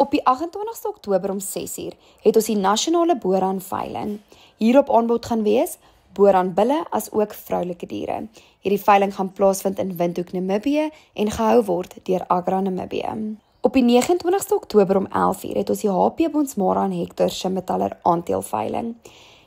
Op die 28ste Oktober om 6uur het ons die nasionale boeraan veiling. Hierop aanbod gaan wees boeraan bulle as ook vroulike diere. Hierdie veiling gaan plaasvind in Windhoek, Namibië en gehou word deur Agra Namibië. Op die 29ste Oktober om 11uur het ons die HP Bonsmara en Hector Schmidthaler aandeelveiling.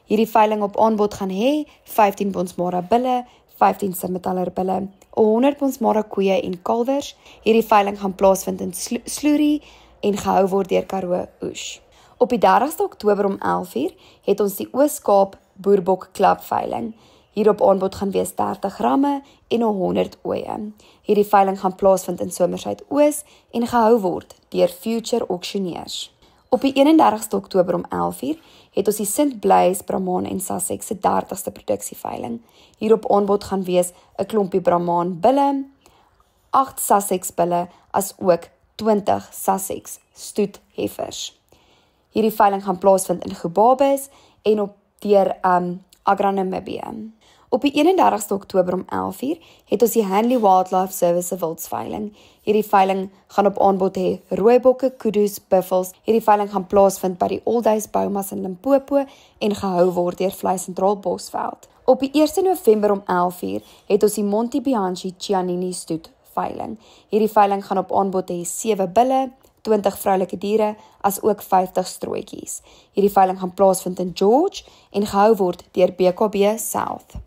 Hierdie veiling op aanbod gaan hê 15 Bonsmara bulle, 15 Schmidthaler bulle, 100 Bonsmara koeie en kalwers. Hierdie veiling gaan plaasvind in Sloerie en gehou word deur Karoo Oes. Op die 30ste Oktober om 11uur het ons die Oos-Kaap Boerbok Klub veiling. Hierop aanbod gaan wees 30 ramme en 100 ooe. Hierdie veiling gaan plaasvind in Somersuid-Oos en gehou word deur Future Auctioneers. Op die 31ste Oktober om 11uur het ons die St. Blaise, Brahman en Sussex se 30ste produksieveiling. Hierop aanbod gaan wees 'n klompie Brahman bulle, 8 Sussex bulle as ook 20 Sussex stoetheffers. Hierdie veiling gaan plaasvind in Gobabis en op deur Agra Namibië. Op die 31ste Oktober om 11uur het ons die Handley Wildlife Service se wildsveiling. Hierdie veiling gaan op aanbod hê rooibokke, kudu's, buffels. Hierdie veiling gaan plaasvind by die Olduis Boumas in Limpopo en gehou word deur Vlei Sentraal Bosveld. Op die 1 November om 11uur het ons die Monte Bianchi Chianini stoet veiling. Hierdie veiling gaan op aanbod hê 7 bulle, 20 vroulike diere, as ook 50 strooitjies. Hierdie veiling gaan plaasvind in George en gehou word deur BKB South.